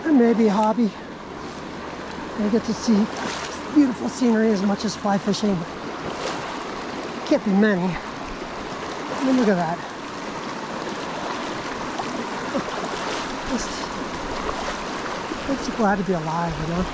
Or maybe a hobby. I get to see beautiful scenery as much as fly fishing, but can't be many. I mean, look at that. Just makes you glad to be alive, you know?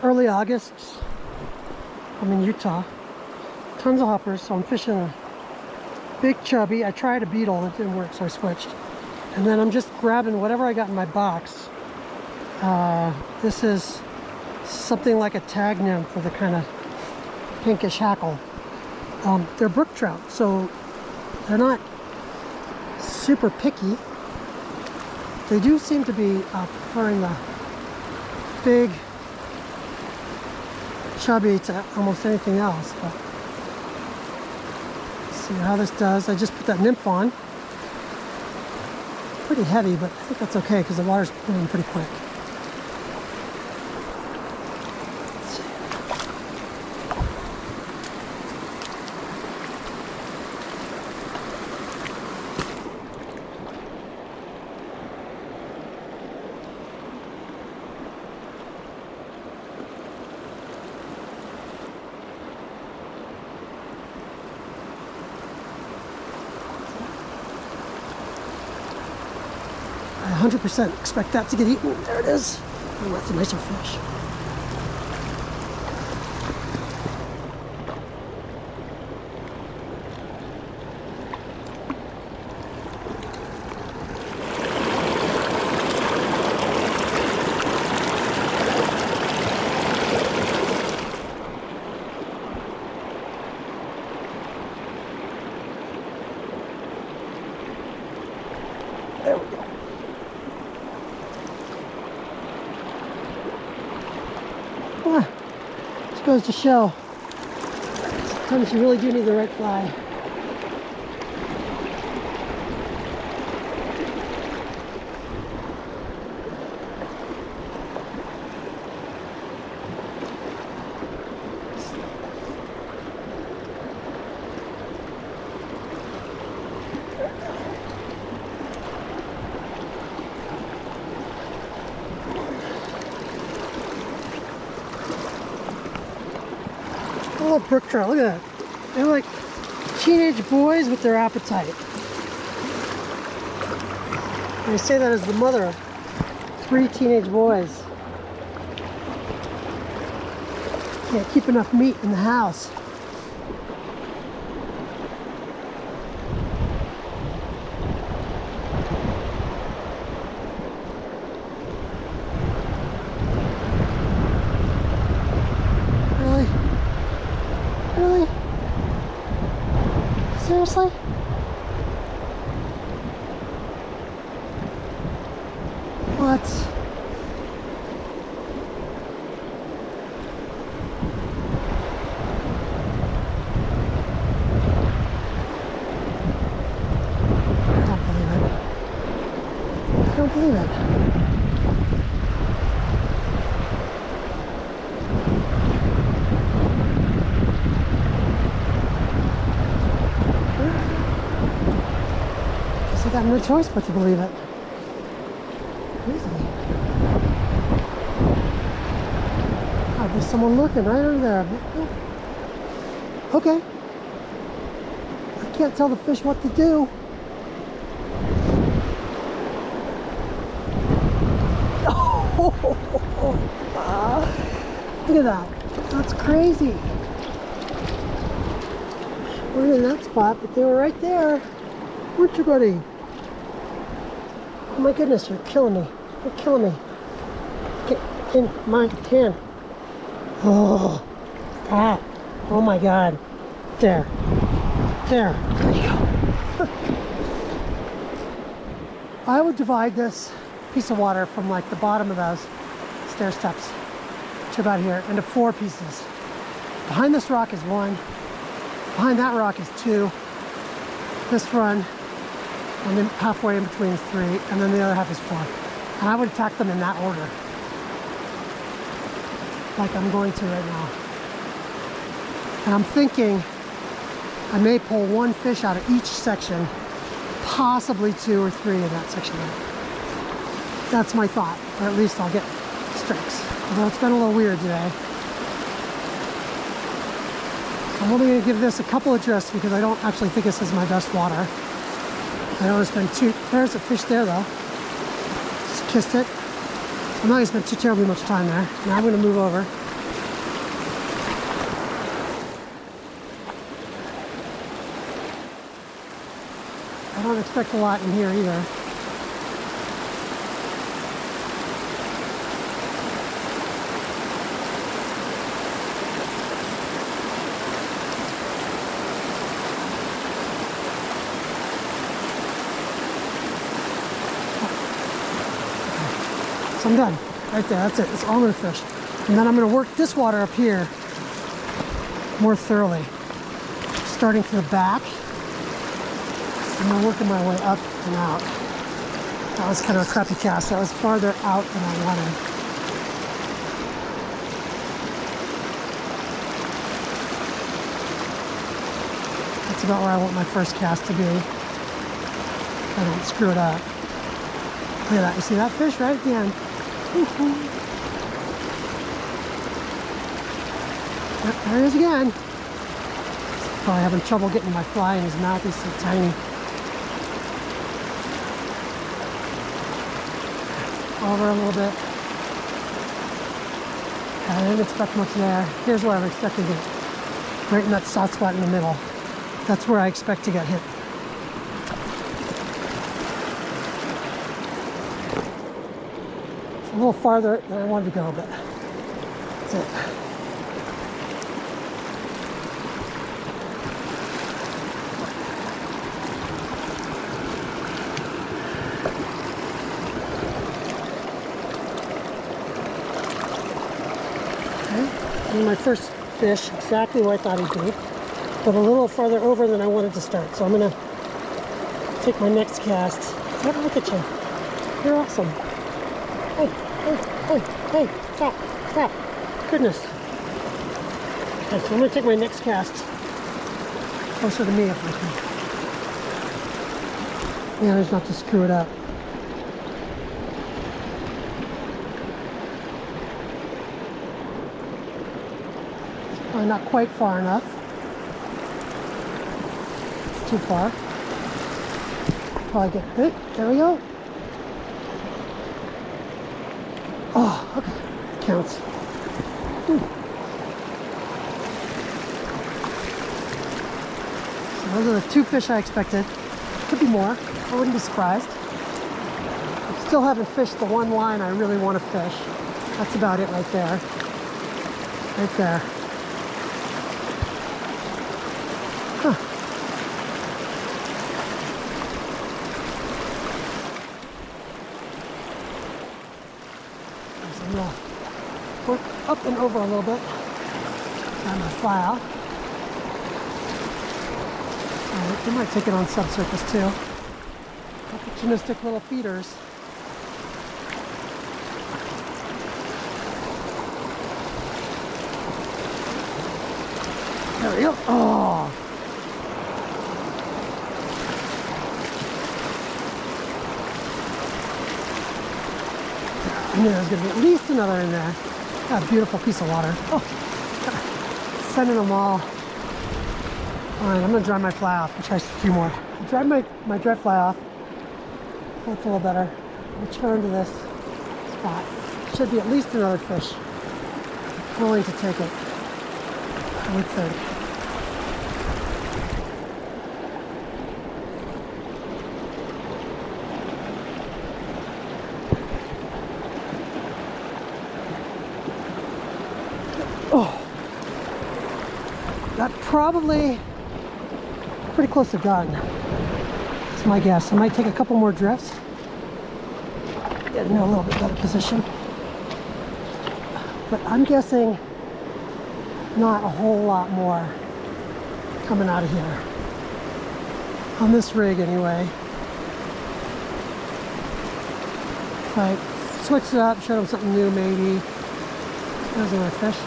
Early August, I'm in Utah, tons of hoppers, so I'm fishing a big chubby. I tried a beetle, it didn't work, so I switched. And then I'm just grabbing whatever I got in my box. This is something like a tag nymph with a kind of pinkish hackle. They're brook trout, so they're not super picky. They do seem to be preferring the big chubby to almost anything else, but let's see how this does. I just put that nymph on. Pretty heavy, but I think that's okay because the water's moving pretty quick. Let's see. I 100% expect that to get eaten. There it is. Oh, that's a nicer fish. There we go. This goes to show sometimes you really do need the right fly. Oh, brook trout, look at that. They're like teenage boys with their appetite. And I say that as the mother of 3 teenage boys. Can't keep enough meat in the house. Really? Seriously? What? I don't believe it. I got no choice but to believe it. Crazy. God, there's someone looking right over there. Okay. I can't tell the fish what to do. Look at that. That's crazy. weren't in that spot, but they were right there. Weren't you, buddy? Oh my goodness, you're killing me. You're killing me. Get in my hand. Oh, ah. Oh my God. There. There. There you go. I would divide this piece of water from like the bottom of those stair steps to about here into 4 pieces. Behind this rock is 1. Behind that rock is 2. This run, and then halfway in between is 3, and then the other half is 4. And I would attack them in that order, like I'm going to right now. And I'm thinking I may pull 1 fish out of each section, possibly 2 or 3 in that section there. That's my thought, or at least I'll get strikes. Although it's been a little weird today. I'm only going to give this a couple of drifts because I don't actually think this is my best water. I don't want to spend too... There's a fish there though. Just kissed it. I'm not going to spend too terribly much time there. Now I'm going to move over. I don't expect a lot in here either. So I'm done. Right there, that's it. That's all I'm going to fish. And then I'm going to work this water up here more thoroughly. Starting from the back. I'm working my way up and out. That was kind of a crappy cast. That was farther out than I wanted. That's about where I want my first cast to be. I don't screw it up. Look at that. You see that fish right at the end? Yep, there he is again. Probably having trouble getting my fly in his mouth. He's so tiny. Over a little bit. I didn't expect much there. Here's where I'm expecting to get. Right in that soft spot in the middle. That's where I expect to get hit. It's a little farther than I wanted to go, but that's it. My first fish, exactly where I thought he'd be, but a little farther over than I wanted to start. So I'm gonna take my next cast. Have a look at you. You're awesome. Hey, hey, hey, hey, stop, stop. Goodness. Okay, so I'm gonna take my next cast closer to me if I can. Manage not to screw it up. Not quite far enough. It's too far. Probably get bit. There we go. Oh, okay. Counts. So those are the 2 fish I expected. Could be more. I wouldn't be surprised. I still haven't fished the 1 line I really want to fish. That's about it right there. Right there. Huh. So I'm going to work up and over a little bit. Try my fly off. Alright, they might take it on subsurface too. Opportunistic little feeders. There we go. Oh! I knew there was going to be at least another in there. That beautiful piece of water. Oh, sending them all. All right, I'm going to dry my fly off and try a few more. I dried my dry fly off. So it's a little better. Return to this spot. Should be at least another fish. I'm willing to take it. I would think. Oh, that probably pretty close to done. That's my guess. I might take a couple more drifts. Get into a little bit better position. But I'm guessing not a whole lot more coming out of here. On this rig anyway. If I switched it up, showed them something new maybe. There's another fish.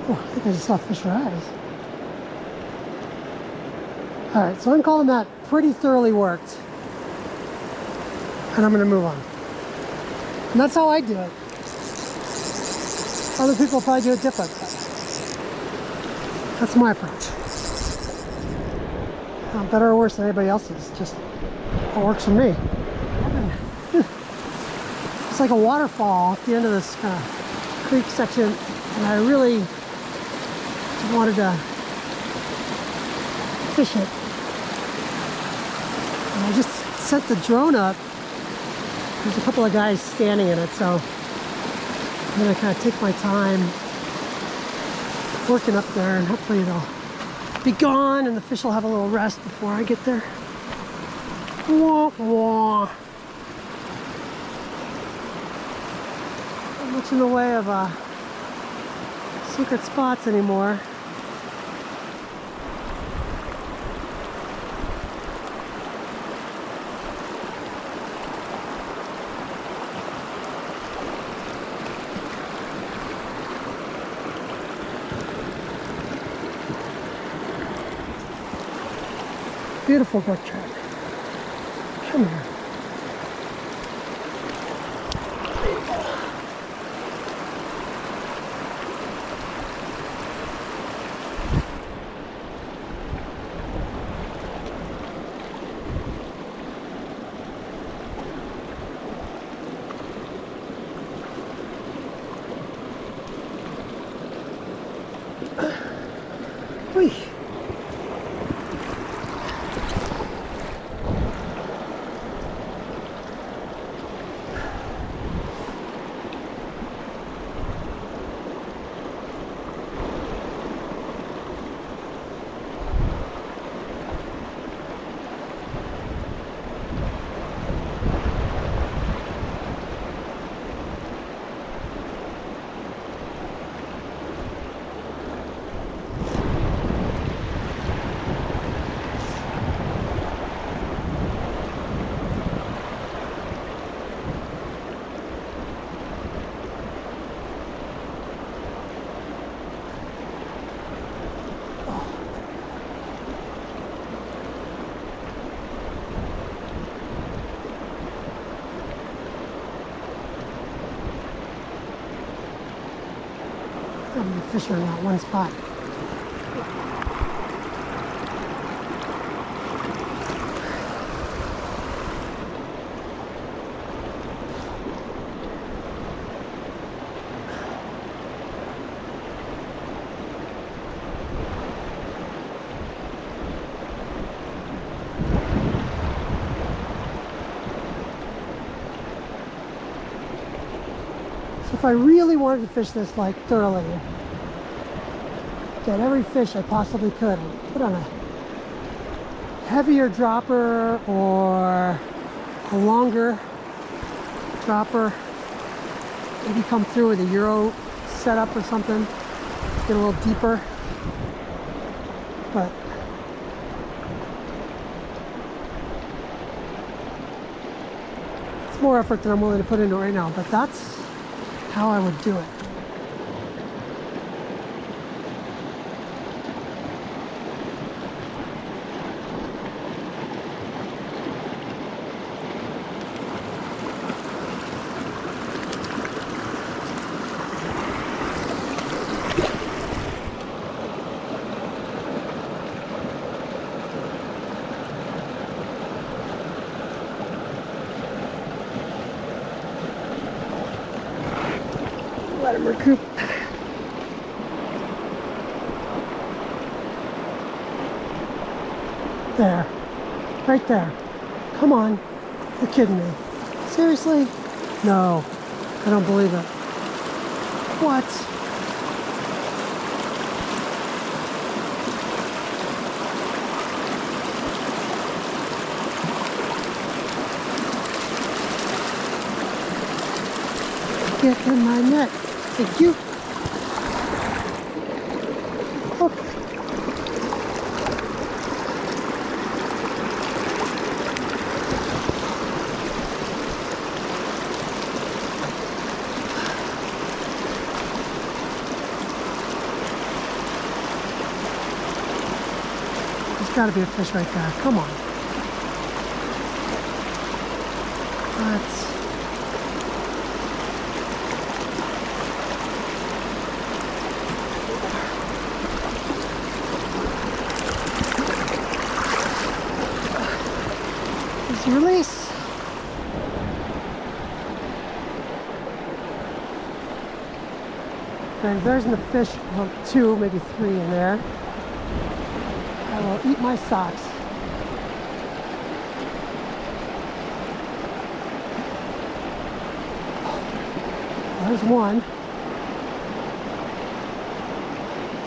Oh, I think I just saw a fish rise. Alright, so I'm calling that pretty thoroughly worked. And I'm going to move on. And that's how I do it. Other people probably do it different. That's my approach. Not better or worse than anybody else's. Just what works for me. It's like a waterfall at the end of this kind of creek section. And I really wanted to fish it. And I just set the drone up. There's a couple of guys standing in it, so I'm gonna kind of take my time working up there, and hopefully they'll be gone and the fish will have a little rest before I get there. Wah, wah. Not much in the way of secret spots anymore. Beautiful brook trout. Come here. There you go. Whee. I'm fishing in that one spot. If I really wanted to fish this like thoroughly, get every fish I possibly could, I'd put on a heavier dropper or a longer dropper, maybe come through with a Euro setup or something, get a little deeper, but it's more effort than I'm willing to put into it right now, but that's how I would do it. Let him recoup. There. Right there. Come on. You're kidding me. Seriously? No. I don't believe it. What? Get in my net. Thank you. Okay. There's got to be a fish right there. Come on. Let's. Release. And there's the fish, well, 2, maybe 3 in there. I will eat my socks. There's 1.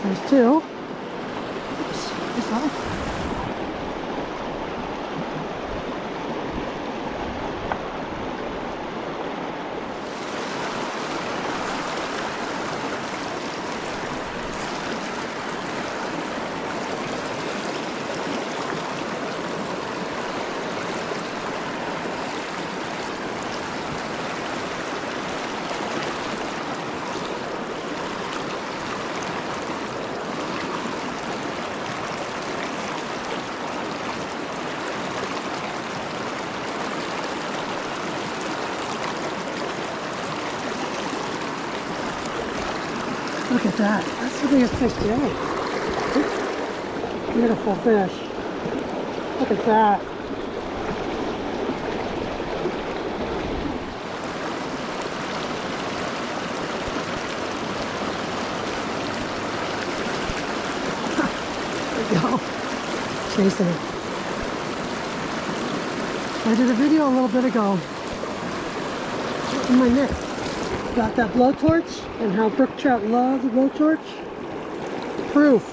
There's 2. Oops, there's one. Look at that. That's the biggest fish today. Beautiful fish. Look at that. There we go. Chasing it. I did a video a little bit ago in my net about that blowtorch and how brook trout love the blowtorch. Proof.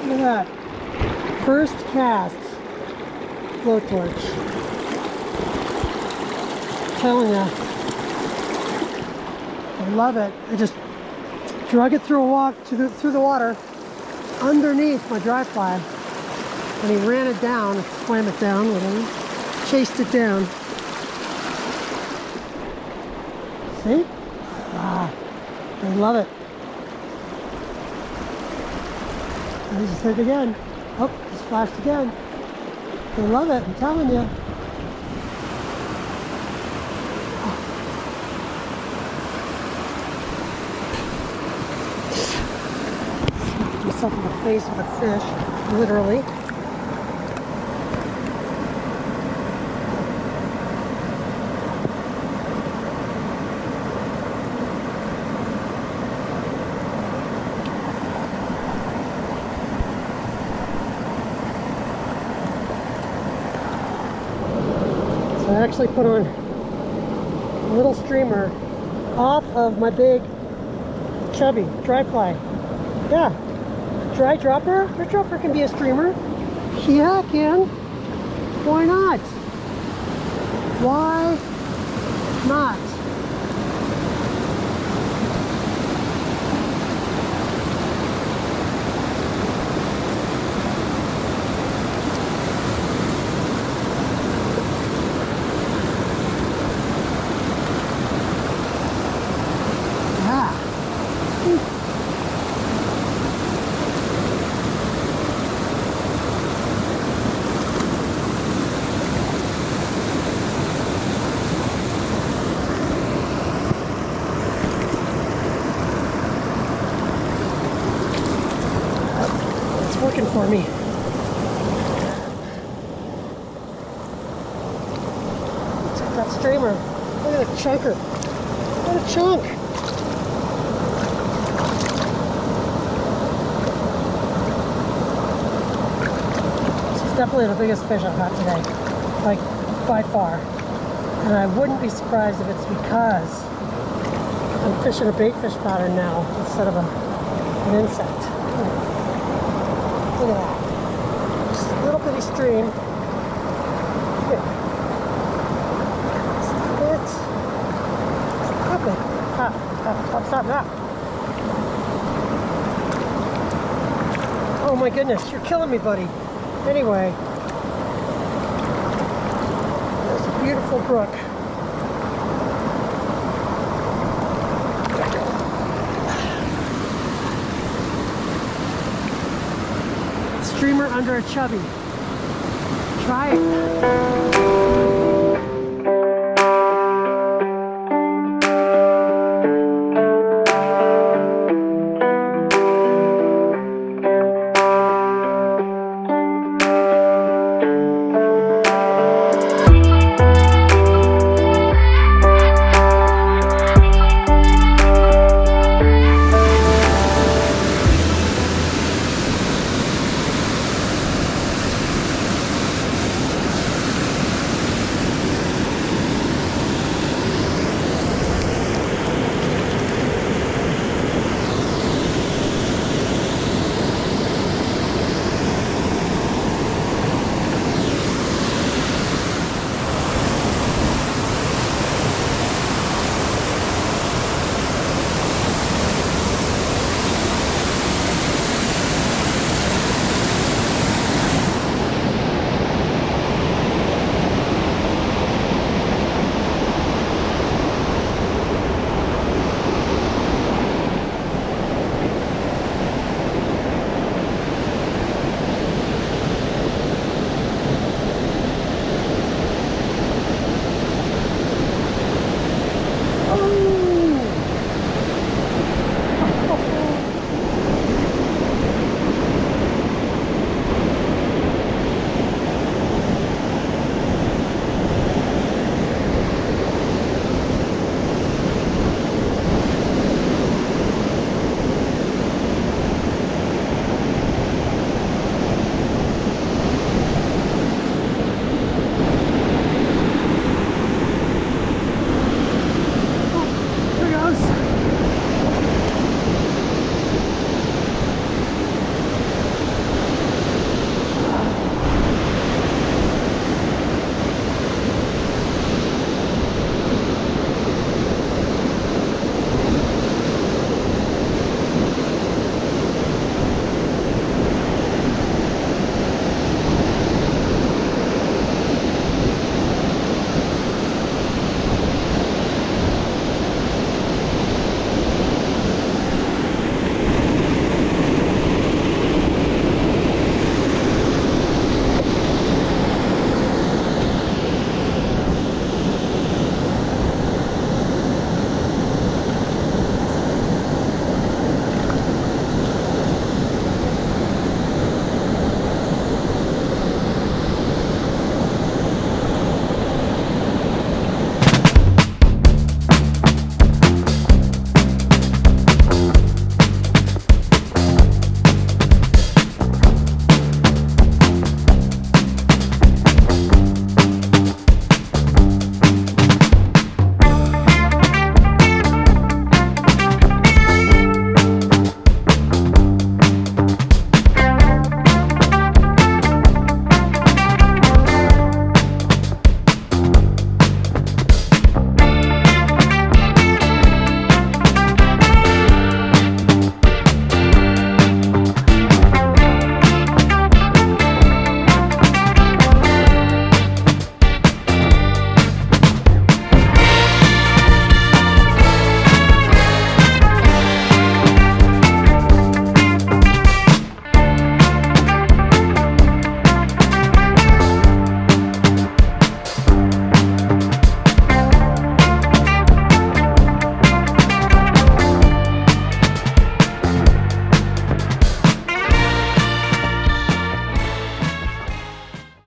Look at that. First cast blowtorch. I'm telling you. I love it. I just drug it through the water underneath my dry fly. And he ran it down, swam it down with him, chased it down. See? Ah, I love it. I just hit it again. Oh, just flashed again. I love it, I'm telling you. Smacked myself in the face with a fish, literally. I actually put on a little streamer off of my big chubby dry fly. Yeah, dry dropper. Your dropper can be a streamer. Yeah, it can. Why not? Why not? Working for me. Check that streamer. Look at a chunker. What a chunk. definitely the biggest fish I've got today, like by far. And I wouldn't be surprised if it's because I'm fishing a bait fish pattern now instead of an insect. Look at that. Just a little bitty stream. Stop that. Oh my goodness, you're killing me, buddy. Anyway, there's a beautiful brook. Streamer under a chubby. Try it.